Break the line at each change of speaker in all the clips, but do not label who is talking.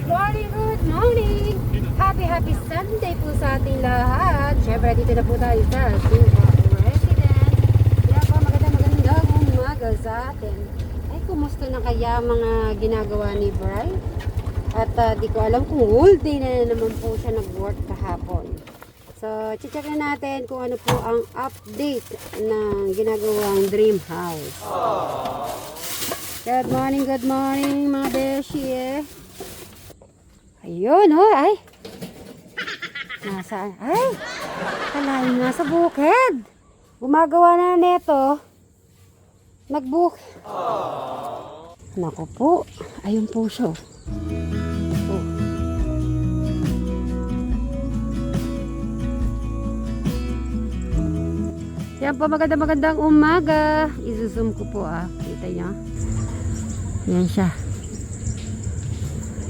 morning, good morning! Happy Sunday po sa ating lahat. Siyempre, dito na po tayo sa Suba Resident. Kaya po, magandang umaga sa atin. Ay, kumusta na kaya mga ginagawa ni Bri? At di ko alam kung whole day na naman po siya nag-work kahapon. So, check na natin kung ano po ang update ng ginagawang dream house. Good morning mga beshi. Ayun, oh, ay. Nasaan? Ay, kalahin nasa bukid. Gumagawa na neto. Nag-book. Naku po, ayun po siya. Oh. Yan po, magandang umaga. I-zoom ko po kita niyo. Yan siya.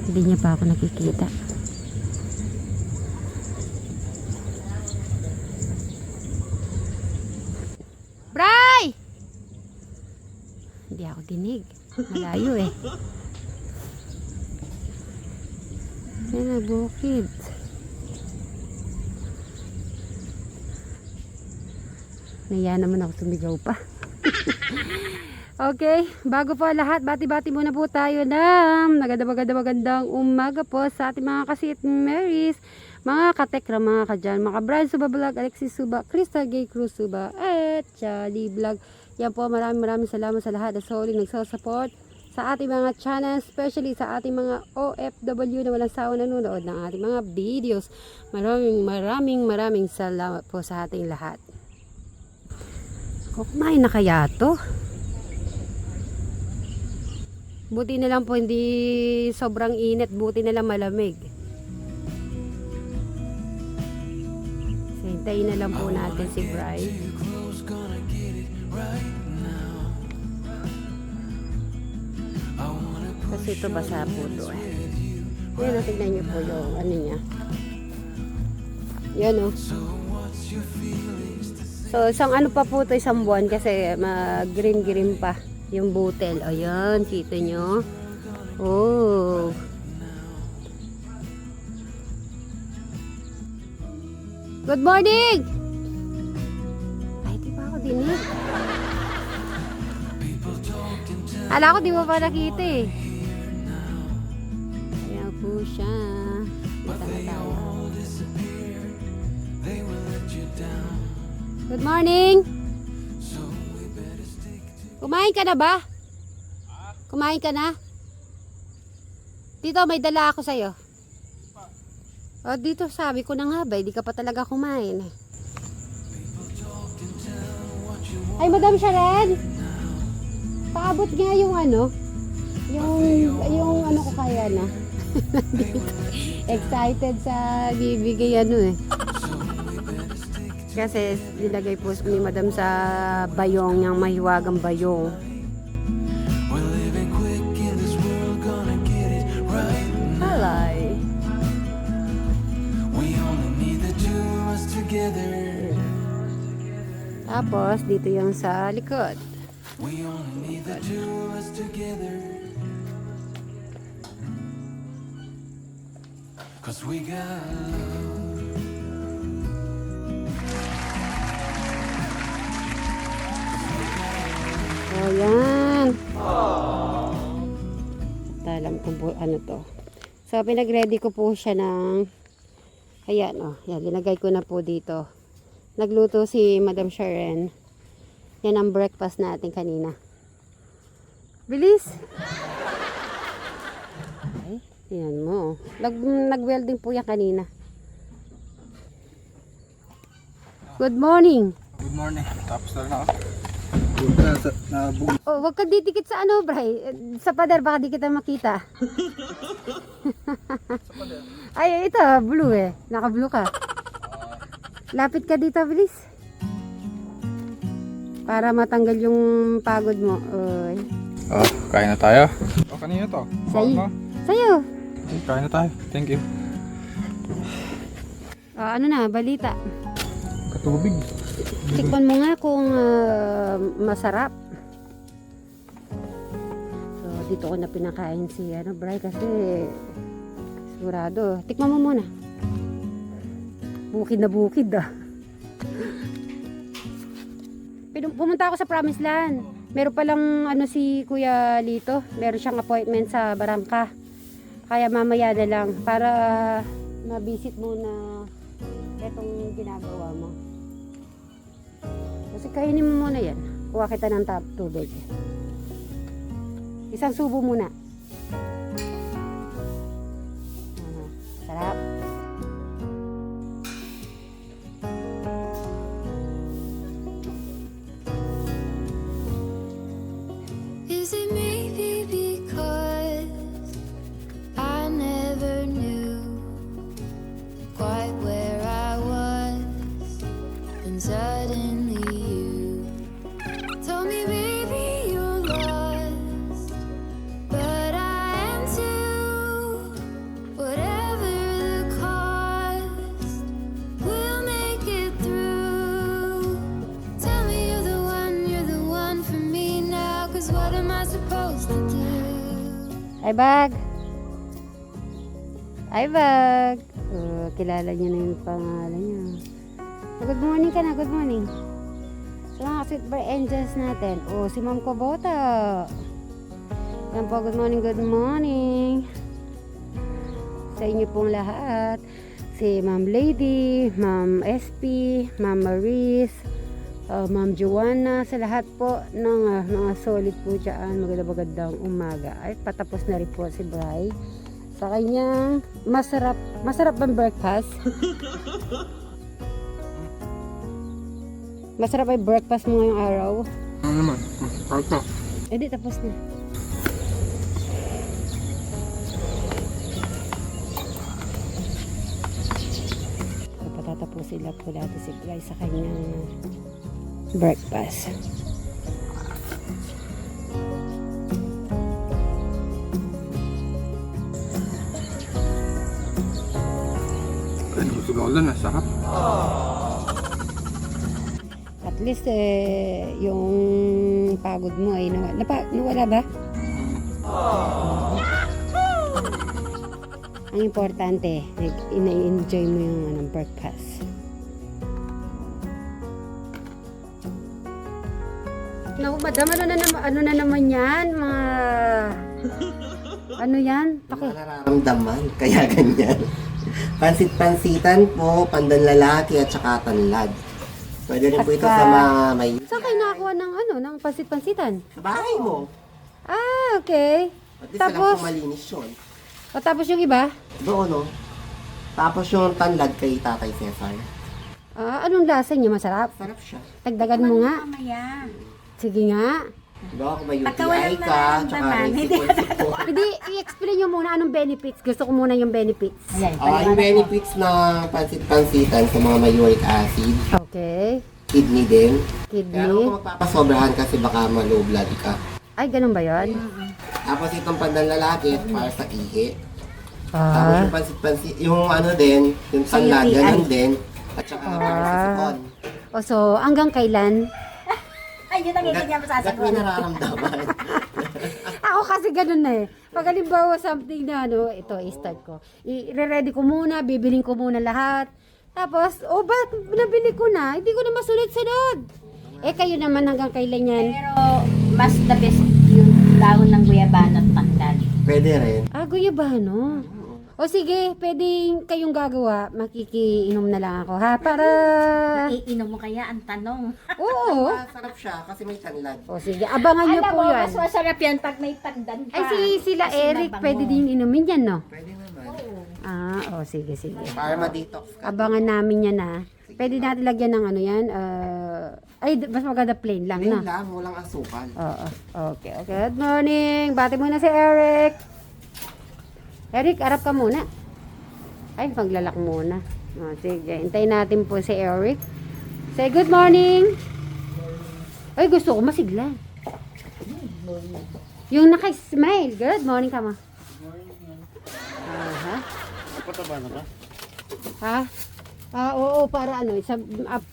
Hindi niya pa ako nakikita. Bray! Hindi ako dinig. Malayo eh. Yan na, bukid. Naya naman ako sumigaw pa. Okay, bago po lahat, bati-bati muna po tayo ng magandang umaga po sa ating mga kasit Marys, mga katekra, mga kadyan, mga Brad Suba Vlog, Alexis Suba, Crystal Gay Cruz Suba, at Charlie Vlog. Yan po, maraming salamat sa lahat na solid nagsusupport sa ating mga channel, especially sa ating mga OFW na walang sawa nanonood ng ating mga videos. Maraming salamat po sa ating lahat. Kumain na kaya to? Buti na lang po hindi sobrang init, buti na lang malamig. Hintayin na lang po natin si Bri. Kasi ito basa po ito eh. Yan, tignan nyo po yung ano niya. Yan o. So, isang ano pa po ito, isang buwan kasi green pa yung butel. Ayan, kita nyo. Oh. Good morning! Ay, di ba ako dinig? Ala ko, di mo pa nakita eh. Ayan po siya. Kita na tayo. Good morning! Kumain ka na ba? Kumain ka na? Dito, may dala ako sa'yo. O, dito sabi ko na nga ba, hindi ka pa talaga kumain. Ay, Madam Sharon! Paabot nga yung ano, yung ano ko kaya na. Excited sa bibigay ano eh. Kasi nilagay po ni Madam sa bayong, yung mahiwagang bayong. Halay. Tapos dito yung sa likod. Cause we got ayan. Alam ko po ano to. So pinag-ready ko po siya ng ayan oh. Yan, linagay ko na po dito. Nagluto si Madam Sharon. Yan ang breakfast natin kanina. Bilis. Ay, yan mo. Nag-welding po yan kanina. Good morning.
Good morning. Tapos na ako.
Oh, wag ka didikit sa ano, Bray. Sa pader, baka di kita makita. Ay, ito, blue eh. Naka-blue ka. Lapit ka dito, bilis. Para matanggal yung pagod mo. Oy.
Oh, kain na tayo. Oh, kanina to.
Sa'yo. Sa'yo.
Okay, kain na tayo. Thank you.
Ano na, balita.
Katubig.
Tikman mo nga kung masarap. So, dito ko na pinakain si Bri kasi sigurado. Tikman mo muna. Bukid na bukid ah. Pumunta ako sa Promised Land. Meron palang ano si Kuya Lito. Meron siyang appointment sa Barangka. Kaya mamaya na lang para ma-visit muna itong ginagawa mo. Kasi kainin mo muna yan. Kuha kita ng tubig. Isang subo muna. Sarap.
Is it maybe because I never knew quite where I was, and suddenly you told me, baby, you're lost, but I am too. Whatever the cost, we'll make it through. Tell me you're the one for me now, 'cause what am I supposed to do?
Ay, bag. Ay, bag. Kilala niyo na yung pangalan niya. Good morning ka na. Good morning. So, mga Sweet Bar Angels natin. Si Ma'am Kobota. Yan po, good morning, good morning. Sa inyo pong lahat. Si Ma'am Lady, Ma'am SP, Ma'am Maris, Ma'am Joanna, sa lahat po ng mga solid po dyan. Magandang umaga. Ay, patapos na rin po si Bri sa kanyang masarap bang breakfast? Masarap ay breakfast mo ngayong araw?
Ano naman? Kalka.
Eh di, tapos na. Patatapusin lang po natin si Bri sa kanyang breakfast.
Ano gusto ko lang, nasarap.
At least yung pagod mo ay nawala ba? Ang importante, ina-enjoy mo yung breakfast. Naku, madam, ano na naman yan? Ano yan?
Mga nararamdaman, kaya ganyan. Pansit-pansitan po, pandanlalaki at saka tanlad. Pwede rin po ito sa mga may...
Saan kayo nakakuha ng pansit-pansitan?
Sa bahay mo.
Ah, okay.
At least
Tapos,
walang malinis yun.
tapos yung iba?
Doon, no? Tapos yung tanlad kay Tatay Cesar.
Anong lasa niya? Masarap?
Sarap siya.
Dagdagan mo nga.
Mamaya.
Sige nga.
Diba, kung may
Pagka
UTI
walang
ka, tsaka
nararamdaman,
may
hindi
sipon-sipon.
Hindi, i-explain nyo muna anong benefits. Gusto ko muna yung benefits.
Ayan,
Yung benefits ng pansit-pansitan sa mga may uric acid,
Okay.
kidney din. Kaya
Kidney.
kung magpapasobrahan kasi baka ma-low blood ka.
Ay, ganun ba yun?
Tapos itong pandanlalaki para sa ihi. Tapos
Ah.
yung pansit-pansit, yung ano din, yung tanlad,
UTI.
ganun din. At saka para sa sipon.
So, hanggang kailan?
Ay, yun ang hindi niya
Gat
masasagot.
may nararamdaman.
Ako kasi ganun na eh. Pag halimbawa something na ito, i-start ko. I-ready ko muna, bibiling ko muna lahat. Tapos, ba't nabili ko na? Hindi ko na masunod-sunod. Kayo naman hanggang kailan yan?
Pero, mas the best yung dahon ng guyabano at tanglad.
Pwede rin.
Guyabano. O sige, pwedeng kayong gagawa. Makikiinom na lang ako, ha? Para...
Iinom mo kaya ang tanong.
Oo.
Sarap siya kasi may tanlad.
O sige, abangan nyo
Alam
po
mo,
yan.
mas masarap yan pag may pandan ka.
Ay, sila
Kasi
Eric,
mabango.
pwede din inumin yan, no?
Pwede naman.
Sige.
Para ma-detox ka.
Abangan namin yan, ha? Pwede natin lagyan ng ano yan. Mas maganda plain lang, no?
Plain lang, walang asukal.
Oo. Okay. Good morning. Bati muna si Eric. Eric, arap ka muna. Ay, maglalak muna. Sige, hintayin natin po si Eric. Say good morning. Ay, gusto ko masigla. Yung naka-smile. Good morning ka, ma. Aha. Ha? Oo, para ano.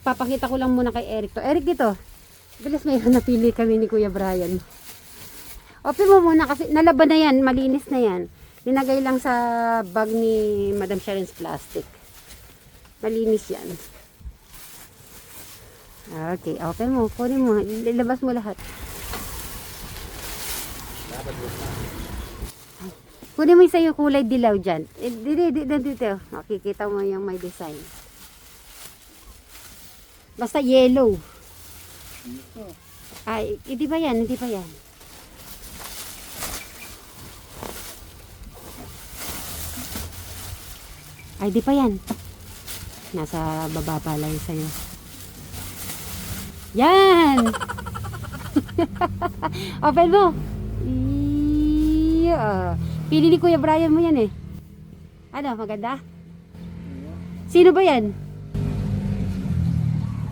Papakita ko lang muna kay Eric to. Eric, dito. Bilis, mayroon napili kami ni Kuya Brian. Open mo muna kasi nalaban na yan. Malinis na yan. Linagay lang sa bag ni Madam Sharon's plastic. Malinis yan. Okay, open mo. Kunin mo. Ilabas mo lahat. Kunin mo yung sa'yo kulay dilaw dyan. Dito. Makikita mo yung may design. Basta yellow. Ay, hindi pa yan. Hindi pa yan. Ay, di pa yan. Nasa baba pala yun sa'yo. Yan! Open mo! Yeah. Pili ni Kuya Brian mo yan eh. Ano, maganda? Sino ba yan?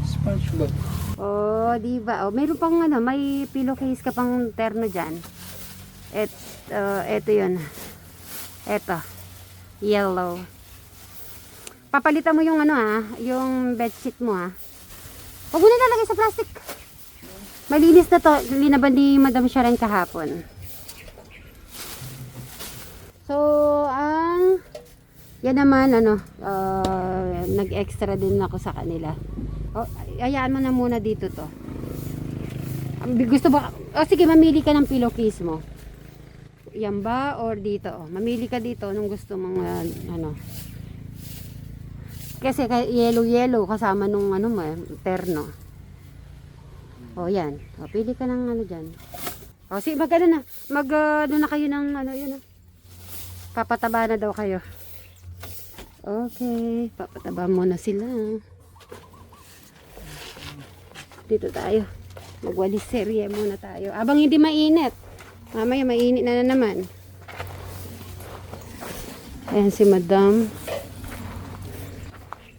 SpongeBob.
Oh, di ba? Oh, meron pang ano, may pillowcase ka pang terno dyan. Eto yun. Eto. Yellow. Papalitan mo yung ano yung bedsheet mo Huwag mo na lalagay sa plastic. Malinis na to. Linaban ni Madam Sharon kahapon. So, yan naman, nag-extra din ako sa kanila. Oh, hayaan mo na muna dito to. Gusto ba? Sige, mamili ka ng pillowcase mo. Yan ba? Or dito? Mamili ka dito nung gusto mong, Kasi yellow kasama nung terno. O yan. O, pili ka ng dyan. O sige, na kayo ng yun. Papataba na daw kayo. Okay, papataba muna sila. Dito tayo. Magwalis serye muna tayo. Abang hindi mainit. Mamaya mainit na naman. Ayan si Madam.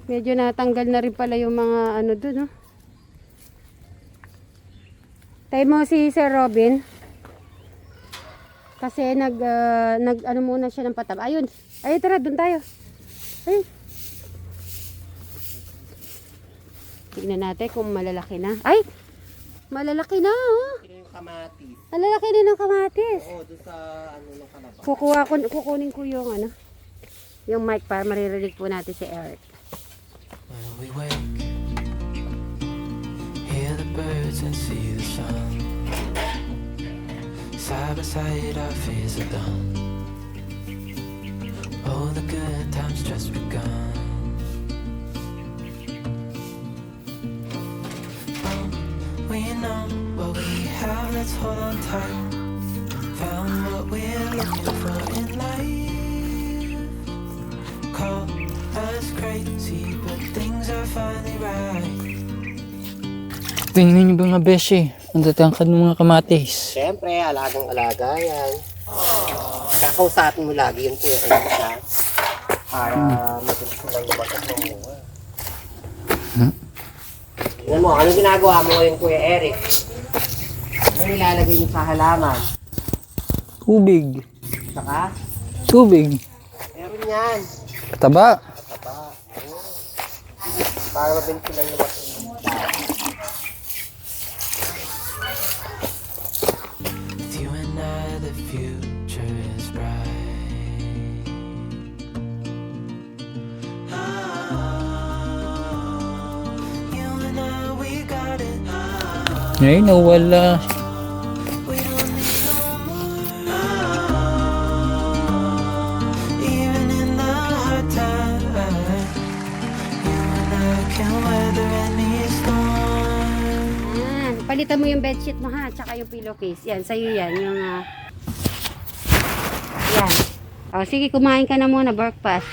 Medyo natanggal na rin pala yung mga doon, Tayo mo si Sir Robin. Kasi muna siya ng pataba. Ayun. Ayun, tara, doon tayo. Ayun. Tignan natin kung malalaki na. Ay! Malalaki na,
Ito yung kamatis.
Malalaki na ng kamatis.
Oo, doon sa ng kalabas.
Kukunin ko yung yung mic para maririnig po natin si Eric.
When we wake, hear the birds and see the sun. Side by side our fears are done. Oh, the good times just begun. Oh, we know what we have, let's hold on tight. Found what we're looking for in life. Call us crazy, but things are finally right.
Tingnan niyo ba mga beshi? Ang tatangkad ng mga kamatis.
Siyempre, alagang-alaga yan. Kakausapin mo lagi yun, Kuya Eric, ha? Para mabilis mo lang lumakas ng mga. Tingnan mo, anong ginagawa mo ngayon, Kuya Eric? Ano nilalagay mo sa halaman?
Tubig.
Saka?
Tubig.
Meron yan.
Taba.
Para mabilis mo lang lumakas.
With you and I, the future is bright. You and I, we got it.
Ay, nawala.
We don't need no more. Even in the hard times, you and I can weather any storm.
Palitan mo yung bedsheet mo tsaka yung pillowcase. Yan, sa'yo yan. Yung, yan. O, sige, kumain ka na muna, breakfast.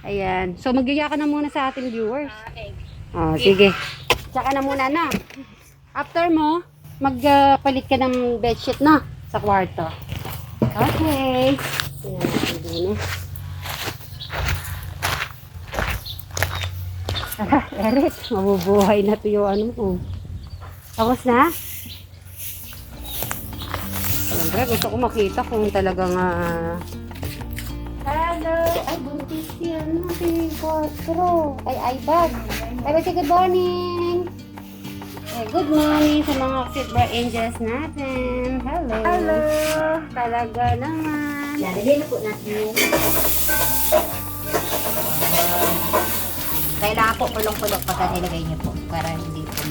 Ayan. So, magyaya ka na muna sa ating viewers.
Okay.
O, sige. Tsaka na muna, After mo, magpalit ka ng bedsheet, sa kwarto. Okay. Ayan, hindi na. Eric, mabubuhay na to yung mo. Tapos na? Siyempre, gusto ko makita kung talagang hello! Ay, buntis yan. Si Quattro. Ay, iPad. Ay, say good morning! Good morning sa mga silver angels natin. Hello! Hello! Talaga naman.
Lalagay na po natin yung kailangan po pulong-pulong pagka nilagay niyo po para hindi po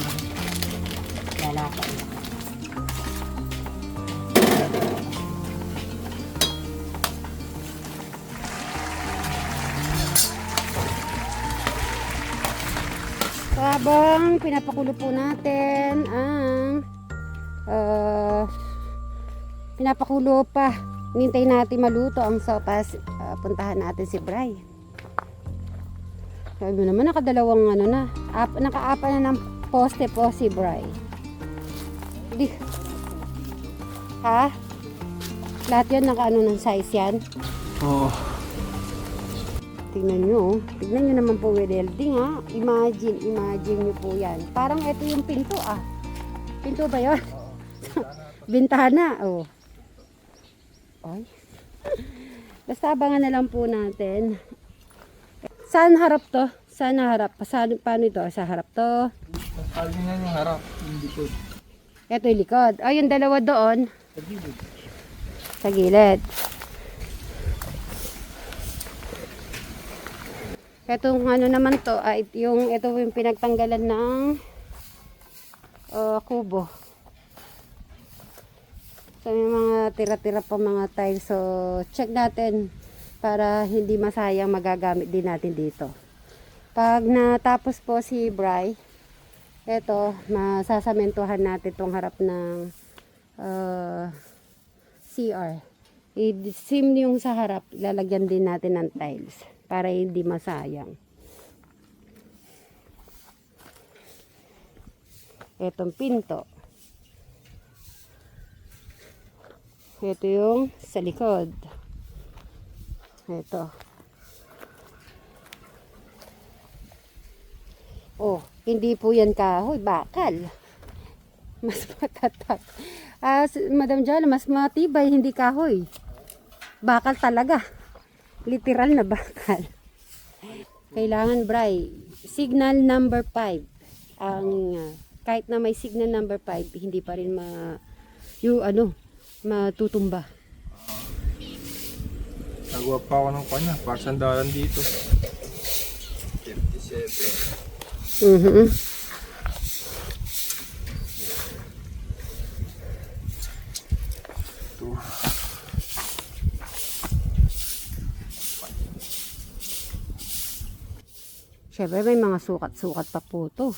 lalata.
Habang pinapakulo po natin ang pinapakulo pa. Hinintay natin maluto ang sopas. Puntahan natin si Bray. Sabi mo naman nakadalawang ano na. Nakaapa na ng poste po si Bray. Di. Ha? Lahat yan nakaano ng size yan.
Oo.
Tingnan nyo. Tingnan nyo naman po with welding ha. Imagine nyo po yan. Parang ito yung pinto ah. Pinto ba yun? Bintana. Oh. Ay. Basta abangan na lang po natin. Saan harap to? Saan harap? Paano ito? Sa harap to?
Alin na yung harap. Hindi ko.
Ito yung likod. Ay, yung dalawa doon. Sa gilid. Etong ano naman to, ay ito yung pinagtanggalan ng kubo. So may mga tira-tira pa mga tiles. So check natin para hindi masayang magagamit din natin dito. Pag natapos po si Bray, eto, masasamentuhan natin tong harap ng CR. I-sim yung sa harap, lalagyan din natin ng tiles para hindi masayang. Etong pinto. Ito yung sa likod. Ito. Oh, hindi po yan kahoy, bakal. Mas matatak. Madam Jala, mas matibay, hindi kahoy. Bakal talaga. Literal na bakal. Kailangan, Bray, signal number 5. Kahit na may signal number 5, hindi pa rin matutumba.
Nagawa pa ako ng kanya. Para sandalan dito. 37.
Mhm. Siyempre may mga sukat-sukat pa po to.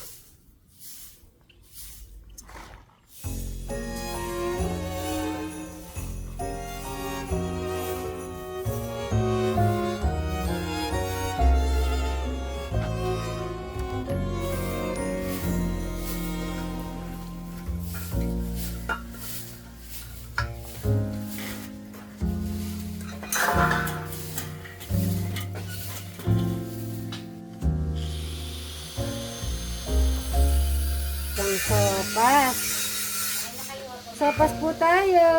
Sopas. Sopas po tayo.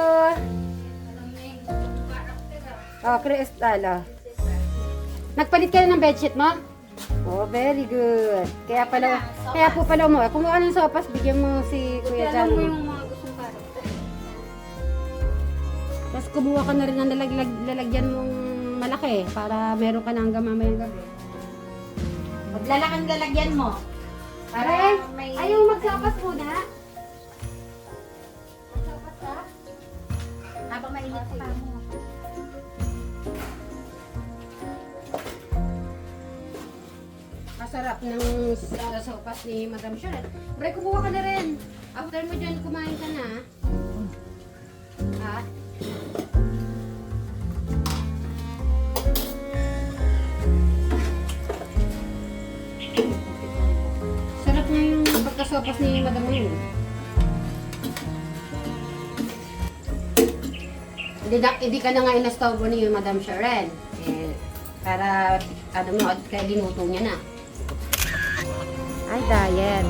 Oh, kristal. Oh. Nagpalit ka na ng bedsheet mo? Oh, very good. Kaya po pala mo. Kumuha ng sopas, bigyan mo si Kuya Jan. Tapos kumuha ka na rin ng lalagyan mong malaki para meron ka na hanggang mamayang gabi.
Maglalakang lalagyan mo.
Para
may...
ayaw magsopas muna. Magsopas ka?
Habang mainit pa mo.
Masarap ng sopas ni Madam Sharon. Bray, kumuha ka na rin. After mo dyan, kumain ka na. Ha? Sarap na yung pagkasopas ni Madam yun. Hindi ka na nga inastobo ni Madam Sharon. Para, kaya dinuto niya na. Ay, diet.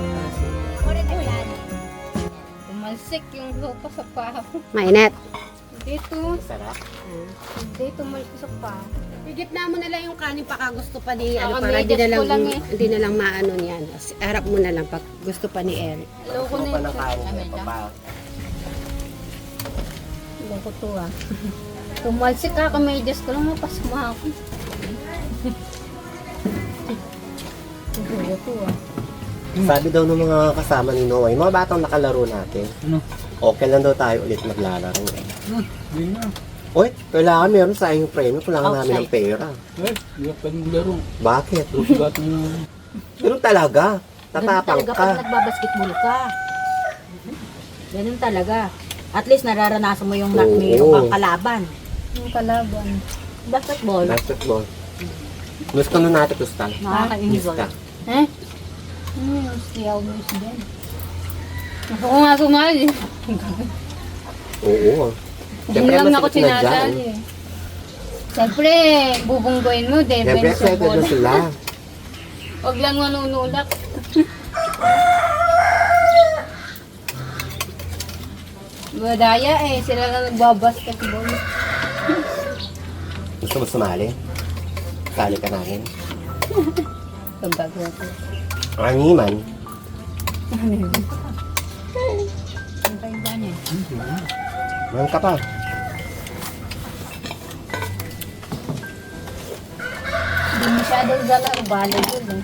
Tumalsik yung lupa sa paa.
Mainit.
Dito,
Sarap.
dito malaki sa paa.
Igitna mo na lang yung kanin paka gusto pa ni
Oo,
para
medyas ko lang eh.
hindi na lang maano niyan. Harap mo na lang pag gusto pa ni Eric.
Loko
Gusto
na
pa
yung
ng kain.
Loko to ah. Tumalsik ka kami, Diyos ko lang mapasma ako. Ito ah.
Sabi daw ng mga kasama ni Noah, yung mga batang nakalaro natin,
Ano?
okay lang daw tayo ulit maglalaro.
Hindi na.
Oy, kailangan meron sa yung premyo, kailangan namin ng
Outside.
pera.
Hindi ka pwede maglaro.
Bakit?
Sugat mo.
Ganun talaga.
Ganun
Tatapang
talaga
ka.
pag nagbabasketball ka. Ganun talaga. At least nararanasan mo yung
Oo.
meron kang kalaban.
Yung kalaban.
Basketball,
Basketball. Gusto nun natin, Kustal.
nakaka-enjoy.
Gusta.
Eh? Yung siyaw mo is din. Gusto ko nga sumali.
Oo.
Hindi lang ako
masikip na dyan.
sinadali eh. Siyempre, bubunggoyin mo,
Siyempre,
defense sa
excited na
bola.
sila.
Huwag lang manunulak. Madaya eh, sila na nagbabasketball.
Gusto mo sumali? Sali ka namin.
Pagbago ko.
Angiman.
Ang kaiba niya.
Meron ka pa.
Hindi masyadong dala, bala yun eh.